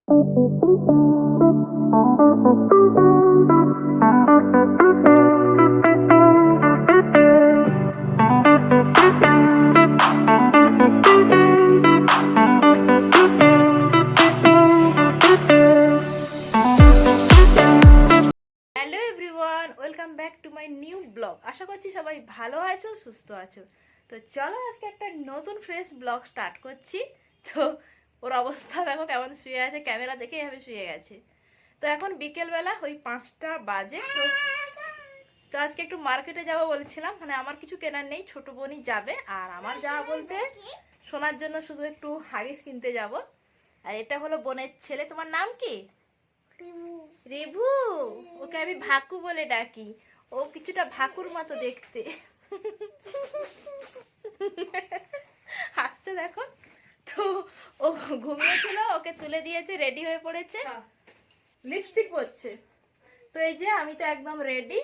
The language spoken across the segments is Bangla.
Welcome back to my new blog. আশা করছি সবাই ভালো আছো, সুস্থ আছো। তো চলো আজকে একটা নতুন ফ্রেশ ব্লগ স্টার্ট করছি। তো ওর অবস্থা দেখো কেমন শুয়ে আছে, ক্যামেরা দেখে এভাবে শুয়ে গেছে। তো এখন বিকেলবেলা ওই 5টা বাজে। তো আজকে একটু মার্কেটে যাবো বলছিলাম, মানে আমার কিছু কেনার নেই, ছোট বোনই যাবে। আর আমার যাওয়া বলতে শোনার জন্য শুধু একটু হাগিস কিনতে যাব। আর এটা হলো বোনের ছেলে। তোমার নাম কি? রিভু। ওকে আমি ভাকু বলে ডাকি। ও কিছুটা ভাকুর মতো দেখতে। হাসছে দেখো। তো ও ঘুমিয়েছিল, ওকে তুলে দিয়েছে, রেডি হয়ে পড়েছে, লিপস্টিক পরছে। তো এই যে আমি তো একদম রেডি,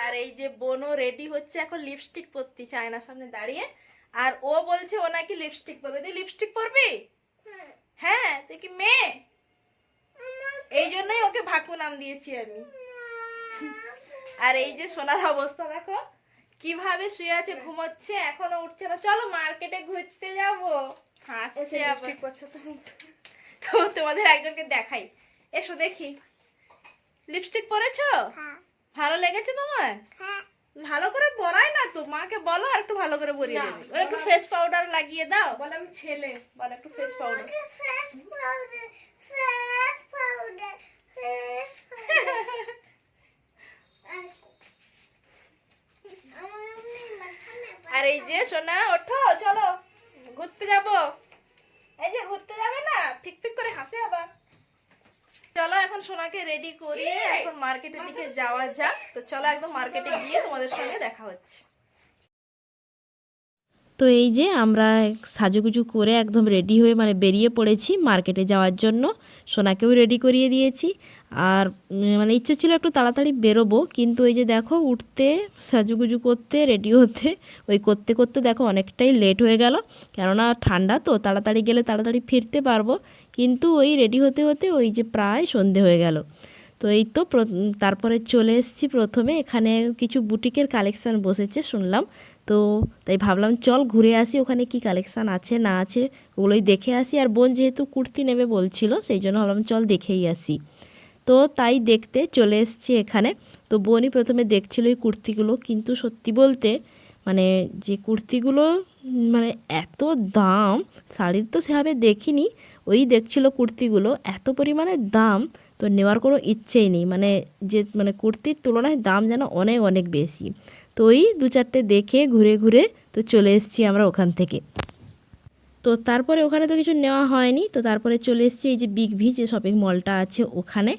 আর এই যে বোনও রেডি হচ্ছে, এখন লিপস্টিক পরতেছে আয়নার সামনে দাঁড়িয়ে। আর ও বলছে ও নাকি লিপস্টিক পরবে। তুই লিপস্টিক পরবি? হ্যাঁ, তুই কি মেয়ে? এই জন্যই ওকে ভাকু নাম দিয়েছি আমি। আর এই যে সোনার অবস্থা দেখো কিভাবে শুয়ে আছে, ঘুমোচ্ছে, এখনো উঠছে না। চলো মার্কেটে ঘুরতে যাবো। হাসছে আবার। তো তোমাদের একজনকে দেখাই, এসো দেখি। লিপস্টিক পরেছো? ভালো লেগেছে তোমার? ভালো করে পরাই না তো, মাকে বলো আর একটু ভালো করে পরিয়ে দেবে। ওর একটু ফেস পাউডার লাগিয়ে দাও। বল আমি ছেলে, বল একটু ফেস পাউডার। আর এই যে সোনা, ওঠো চলো ঘুরতে যাব। এই যে ঘুরতে যাবে না, ফিক ফিক করে হাসে আবার। চলো এখন সোনাকে রেডি করিয়ে এখন মার্কেটের দিকে যাওয়া যাক। তো চলো একদম মার্কেটে গিয়ে তোমাদের সঙ্গে দেখা হচ্ছে। তো এই যে আমরা সাজুগুজু করে একদম রেডি হয়ে মানে বেরিয়ে পড়েছি মার্কেটে যাওয়ার জন্য। সোনাকেও রেডি করিয়ে দিয়েছি। আর মানে ইচ্ছে ছিল একটু তাড়াতাড়ি বেরোবো, কিন্তু এই যে দেখো উঠতে, সাজুগুজু করতে, রেডি হতে, ওই করতে করতে দেখো অনেকটাই লেট হয়ে গেল। কেননা ঠান্ডা তো, তাড়াতাড়ি গেলে তাড়াতাড়ি ফিরতে পারবো, কিন্তু ওই রেডি হতে হতে ওই যে প্রায় সন্ধে হয়ে গেল। তো এই তো তারপরে চলে এসেছি, প্রথমে এখানে কিছু বুটিকের কালেকশান বসেছে শুনলাম। তো তাই ভাবলাম চল ঘুরে আসি, ওখানে কি কালেকশান আছে না আছে ওগুলোই দেখে আসি। আর বোন যেহেতু কুর্তি নেবে বলছিল, সেই জন্য ভাবলাম চল দেখেই আসি। তো তাই দেখতে চলে এসেছি এখানে। তো বোনই প্রথমে দেখছিল এই কুর্তিগুলো, কিন্তু সত্যি বলতে মানে যে কুর্তিগুলো মানে এত দাম, শাড়ির তো সেভাবে দেখিনি, ওই দেখছিল কুর্তিগুলো এত পরিমাণে দাম, তো নেওয়ার কোনো ইচ্ছেই নেই। মানে যে মানে কুর্তির তুলনায় দাম যেন অনেক অনেক বেশি। তো ওই দু চারটে দেখে ঘুরে ঘুরে তো চলে এসেছি আমরা ওখান থেকে। তো তারপরে ওখানে তো কিছু নেওয়া হয়নি। তো তারপরে চলে এসেছি এই যে বিগ ভি যে শপিং মলটা আছে ওখানে।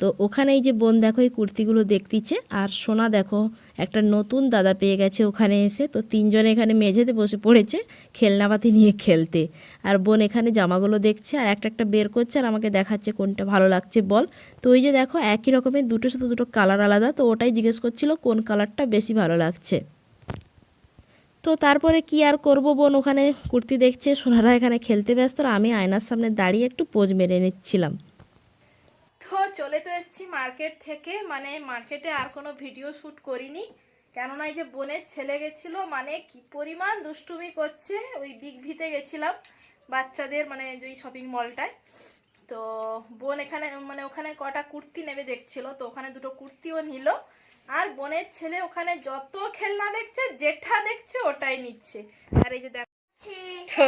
তো ওখানে এই যে বোন দেখো এই কুর্তিগুলো দেখতিছে, আর সোনা দেখো একটা নতুন দাদা পেয়ে গেছে ওখানে এসে। তো তিনজনে এখানে মেঝেতে বসে পড়েছে খেলনাপাতি নিয়ে খেলতে। আর বোন এখানে জামাগুলো দেখছে আর একটা একটা বের করছে আর আমাকে দেখাচ্ছে কোনটা ভালো লাগছে বল। তো ওই যে দেখো একই রকমের দুটো, শুধু দুটো কালার আলাদা। তো ওটাই জিজ্ঞেস করছিল কোন কালারটা বেশি ভালো লাগছে। তো তারপরে কি আর করব, বোন ওখানে কুর্তি দেখছে, সোনারা এখানে খেলতে ব্যস্ত, আর আমি আয়নার সামনে দাঁড়িয়ে একটু পোজ মেরে নিচ্ছিলাম। তো চলে তো এসেছি মার্কেট থেকে, মানে মার্কেটে আর কোনো ভিডিও শ্যুট করিনি, কেননা এই যে বোনের ছেলে গেছিল, মানে কি পরিমাণ দুষ্টুমি করছে। ওই বিগ ভিতে গেছিলাম বাচ্চাদের, মানে ওই শপিং মলটায়। তো বোন এখানে মানে ওখানে কটা কুর্তি নেবে দেখছিল, তো ওখানে দুটো কুর্তিও নিল। আর বোনের ছেলে ওখানে যত খেলনা দেখছে, যেটা দেখছে ওটাই নিচ্ছে। আর এই যে তো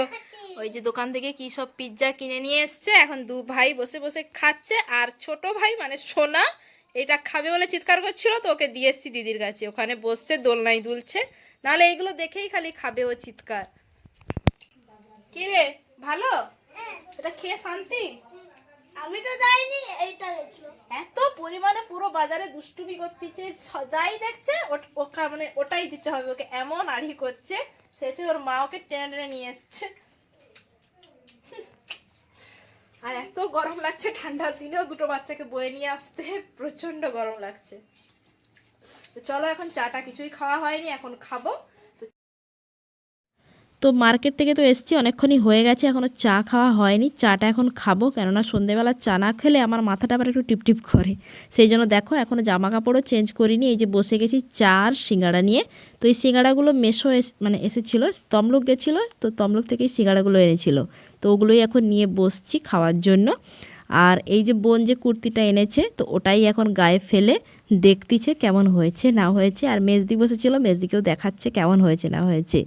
ওই যে দোকান থেকে কি সব পিৎজা কিনে নিয়ে এসছে, এখন দু ভাই বসে বসে খাচ্ছে। আর ছোট ভাই মানে সোনা এটা খাবে বলে চিৎকার করছিল, তো ওকে দিয়ে এসছি দিদির কাছে, ওখানে বসছে দোলনায় দুলছে। নাহলে এইগুলো দেখেই খালি খাবে ও চিৎকার। কি রে ভালো? এটা খেয়ে শান্তি? আমি তো যাইনি, এইটা গেছিল। এত পরিমাণে পুরো বাজারে দুষ্টুমি করতেছে, যাই দেখছে ওকে মানে ওটাই দিতে হবে ওকে, এমন আড়ি করছে। শেষে ওর মা ওকে টেনে টেনে নিয়ে এসছে। আর এত গরম লাগছে, ঠান্ডার দিনেও দুটো বাচ্চাকে বয়ে নিয়ে আসতে প্রচন্ড গরম লাগছে। তো চলো এখন চাটা কিছুই খাওয়া হয়নি, এখন খাবো। তো মার্কেট থেকে তো এসছি, অনেকক্ষণই হয়ে গেছে, এখনও চা খাওয়া হয়নি। চাটা এখন খাবো, কেননা সন্ধেবেলা চা না খেলে আমার মাথাটা আবার একটু টিপটিপ করে। সেই জন্য দেখো এখনও জামা কাপড়ও চেঞ্জ করিনি, এই যে বসে গেছি চা আর সিঙ্গাড়া নিয়ে। তো এই সিঙ্গাড়াগুলো মেশো এসেছিলো, তমলুক গেছিলো, তো তমলুক থেকে এই সিঙ্গাড়াগুলো এনেছিল। তো ওগুলোই এখন নিয়ে বসছি খাওয়ার জন্য। আর এই যে বোন যে কুর্তিটা এনেছে, তো ওটাই এখন গায়ে ফেলে দেখতিছে কেমন হয়েছে না হয়েছে। আর মেজদি বসেছিল, মেজদিকেও দেখাচ্ছে কেমন হয়েছে না হয়েছে।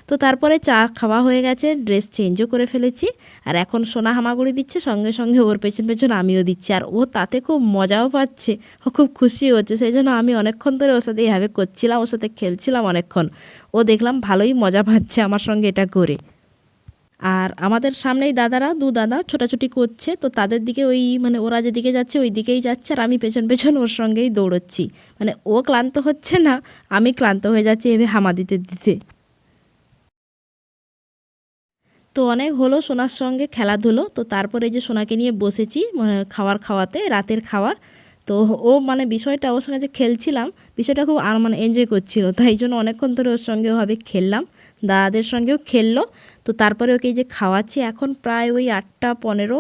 তো তারপরে চা খাওয়া হয়ে গেছে, ড্রেস চেঞ্জও করে ফেলেছি। আর এখন সোনা হামাগুড়ি দিচ্ছে, সঙ্গে সঙ্গে ওর পেছন পেছন আমিও দিচ্ছি। আর ও তাতে খুব মজাও পাচ্ছে, ও খুব খুশি হচ্ছে। সেই জন্য আমি অনেকক্ষণ ধরে ওর সাথে এইভাবে করছিলাম, ওর সাথে খেলছিলাম অনেকক্ষণ। ও দেখলাম ভালোই মজা পাচ্ছে আমার সঙ্গে এটা করে। আর আমাদের সামনেই দাদারা, দু দাদা ছোটাছুটি করছে, তো তাদের দিকে ওই ওরা যেদিকে যাচ্ছে ওই দিকেই যাচ্ছে, আর আমি পেছন পেছন ওর সঙ্গেই দৌড়চ্ছি। ও ক্লান্ত হচ্ছে না, আমি ক্লান্ত হয়ে যাচ্ছি এভাবে হামা দিতে দিতে। তো অনেক হলো সোনার সঙ্গে খেলাধুলো। তো তারপরে যে সোনাকে নিয়ে বসেছি খাওয়াতে, রাতের খাওয়ার। তো ও বিষয়টা ওর সঙ্গে যে খেলছিলাম, বিষয়টা খুব এনজয় করছিল, তাই জন্য অনেকক্ষণ ধরে ওর সঙ্গে ওভাবে খেললাম। দাদাদের সঙ্গেও খেললো। তো তারপরে ওকে যে খাওয়াচ্ছি, এখন প্রায় ওই 8টা 15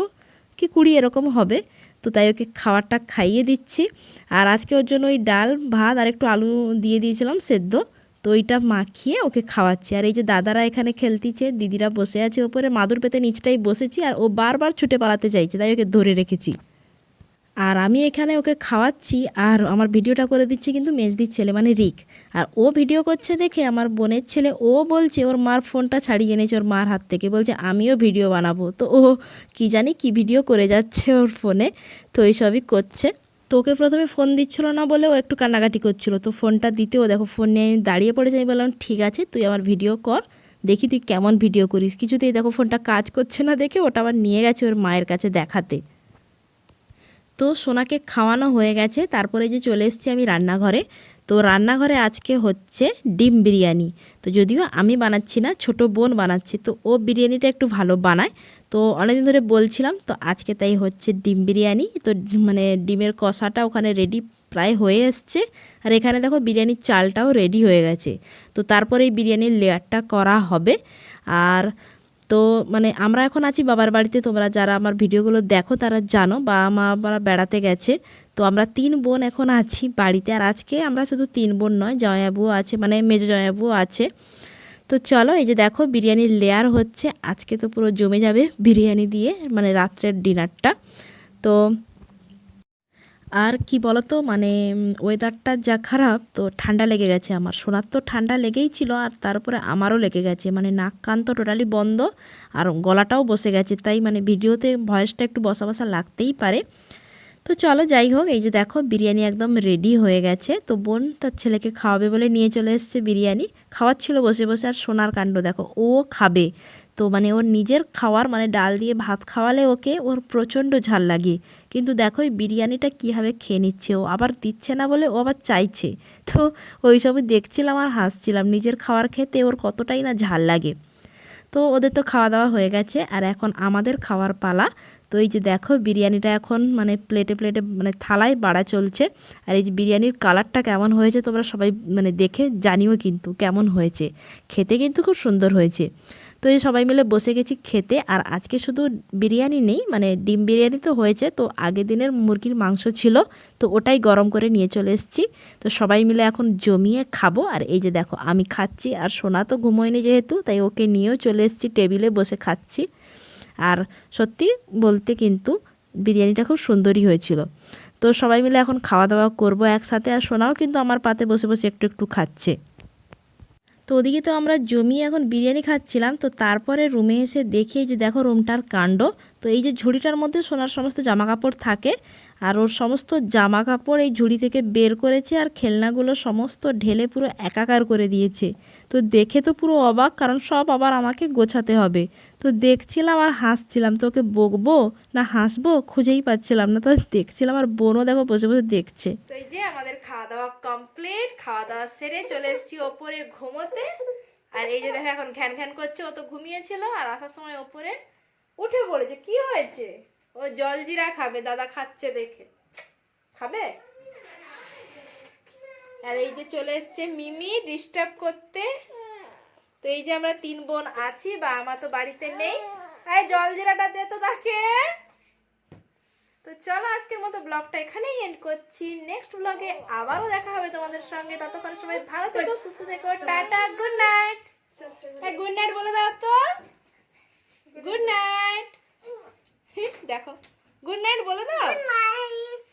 কি 20 এরকম হবে। তো তাই ওকে খাবারটা খাইয়ে দিচ্ছি। আর আজকে ওর জন্য ওই ডাল ভাত আর একটু আলু দিয়ে দিয়েছিলাম সেদ্ধ, তো ওইটা মাখিয়ে ওকে খাওয়াচ্ছি। আর এই যে দাদারা এখানে খেলতিছে, দিদিরা বসে আছে ওপরে, মাদুর পেতে নিচটাই বসেছি। আর ও বারবার ছুটে পালাতে চাইছে, তাই ওকে ধরে রেখেছি। আর আমি এখানে ওকে খাওয়াচ্ছি, আর আমার ভিডিওটা করে দিচ্ছে কিন্তু মেজদির ছেলে রিক। আর ও ভিডিও করছে দেখে আমার বোনের ছেলে ও বলছে ওর মার ফোনটা ছাড়িয়ে এনেছে ওর মার হাত থেকে, বলছে আমিও ভিডিও বানাবো। তো ও কি জানি কি ভিডিও করে যাচ্ছে ওর ফোনে, তো এইসবই করছে। তো ওকে প্রথমে ফোন দিচ্ছিল না বলে ও একটু কান্নাকাটি করছিল, তো ফোনটা দিতে ও দেখো ফোন নিয়ে দাঁড়িয়ে পড়েছে। আমি বললাম ঠিক আছে তুই আমার ভিডিও কর, দেখি তুই কেমন ভিডিও করিস। কিছুতেই দেখো ফোনটা কাজ করছে না দেখে ওটা আবার নিয়ে গেছে ওর মায়ের কাছে দেখাতে। তো সোনাকে খাওয়ানো হয়ে গেছে, তারপরে যে চলে এসেছি আমি রান্নাঘরে। তো রান্নাঘরে আজকে হচ্ছে ডিম বিরিয়ানি। তো যদিও আমি বানাচ্ছি না, ছোট বোন বানাচ্ছে, তো ও বিরিয়ানিটা একটু ভালো বানায়। তো অনেকদিন ধরে বলছিলাম, তো আজকে তাই হচ্ছে ডিম বিরিয়ানি। তো ডিমের কষাটা ওখানে রেডি প্রায় হয়ে এসছে। আর এখানে দেখো বিরিয়ানির চালটাও রেডি হয়ে গেছে। তো তারপরে এই বিরিয়ানির লেয়ারটা করা হবে। আর তো আমরা এখন আছি বাবার বাড়িতে, তোমরা যারা আমার ভিডিওগুলো দেখো তারা জানো, বাবা মা আবার বেড়াতে গেছে। তো আমরা 3 বোন এখন আছি বাড়িতে। আর আজকে আমরা শুধু 3 বোন নয়, জামাইবাবুও আছে, মেজো জামাইবাবুও আছে। তো চলো এই যে দেখো বিরিয়ানির লেয়ার হচ্ছে, আজকে তো পুরো জমে যাবে বিরিয়ানি দিয়ে রাত্রের ডিনারটা। তো আর কি বলতো ওয়েদারটা যা খারাপ, তো ঠান্ডা লেগে গেছে আমার। সোনার তো ঠান্ডা লেগেই ছিল, আর তারপরে আমারও লেগে গেছে, নাক কান তো টোটালি বন্ধ, আর গলাটাও বসে গেছে। তাই ভিডিওতে ভয়েসটা একটু বসা বসা লাগতেই পারে। তো চলো যাই হোক, এই যে দেখো বিরিয়ানি একদম রেডি হয়ে গেছে। তো বোন তার ছেলেকে খাওয়াবে বলে নিয়ে চলে এসেছে বিরিয়ানি, খাওয়াচ্ছিল বসে বসে। আর সোনার কাণ্ড দেখো, ও খাবে তো ওর নিজের খাওয়ার ডাল দিয়ে ভাত খাওয়ালে ওকে ওর প্রচণ্ড ঝাল লাগে, কিন্তু দেখো এই বিরিয়ানিটা কীভাবে খেয়ে নিচ্ছে। ও আবার দিচ্ছে না বলে ও আবার চাইছে। তো ওই সবই দেখছিলাম আর হাসছিলাম, নিজের খাবার খেতে ওর কতটাই না ঝাল লাগে। তো ওদের তো খাওয়া দাওয়া হয়ে গেছে, আর এখন আমাদের খাওয়ার পালা। তো এই যে দেখো বিরিয়ানিটা এখন প্লেটে প্লেটে থালায় বাড়া চলছে। আর এই যে বিরিয়ানির কালারটা কেমন হয়েছে তোমরা সবাই দেখে জানিও কিন্তু কেমন হয়েছে। খেতে কিন্তু খুব সুন্দর হয়েছে। তো এই সবাই মিলে বসে গেছি খেতে। আর আজকে শুধু বিরিয়ানি নেই, ডিম বিরিয়ানি তো হয়েছে, তো আগের দিনের মুরগির মাংস ছিল, তো ওটাই গরম করে নিয়ে চলে এসেছি। তো সবাই মিলে এখন জমিয়ে খাবো। আর এই যে দেখো আমি খাচ্ছি, আর সোনা তো ঘুমোয়নি যেহেতু, তাই ওকে নিয়েও চলে এসেছি, টেবিলে বসে খাচ্ছি। আর সত্যি বলতে কিন্তু বিরিয়ানিটা খুব সুন্দরই হয়েছিল। তো সবাই মিলে এখন খাওয়া দাওয়া করবো একসাথে। আর সোনাও কিন্তু আমার পাতে বসে বসে একটু একটু খাচ্ছে। তো ওদিকে তো আমরা জমিয়ে এখন বিরিয়ানি খাচ্ছিলাম। তো তারপরে রুমে এসে দেখি যে দেখো রুমটার কাণ্ড। তো এই যে ঝুড়িটার মধ্যে সোনার সমস্ত জামা কাপড় থাকে, আর ওর সমস্ত জামা কাপড় এই ঝুড়ি থেকে বের করেছে, আর খেলনাগুলো সমস্ত ঢেলে পুরো একাকার করে দিয়েছে। তো দেখে তো পুরো অবাক, কারণ সব আবার আমাকে গোছাতে হবে। তো দেখছিলাম আর হাসছিলাম, তো ওকে বকবো না হাসবো খুঁজেই পাচ্ছিলাম না। তো দেখছিলাম, আর বোনও দেখো বসে বসে দেখছে। তো এই যে আমাদের খাওয়া দাওয়া কমপ্লিট, খাওয়া দাওয়া সেরে চলে এসেছি ওপরে ঘুমোতে। আর এই যে দেখো এখন ঘ্যান ঘ্যান করছে, ও তো ঘুমিয়েছিল, আর আসার সময় ওপরে উঠে পড়েছে। কি হয়েছে? ও জলজিরা খাবে, দাদা খাচ্ছে দেখে। খাবে? আর এই যে চলে এসছে মিমি ডিস্টার্ব করতে। তো এই যে আমরা 3 বোন আছি, বা আমার তো বাড়িতে নেই। এই জল জিরাটা দে তো তাকে। তো চলো আজকের মতো ব্লগটা এখানেই এন্ড করছি। নেক্সট ব্লগে আবারও দেখা হবে তোমাদের সঙ্গে। ততক্ষণ সবাই ভালো থেকো, সুস্থ থেকো। Tata, good night. Good night বলে দাও তো। Good night. দেখো, গুড নাইট বলে দাও। Night.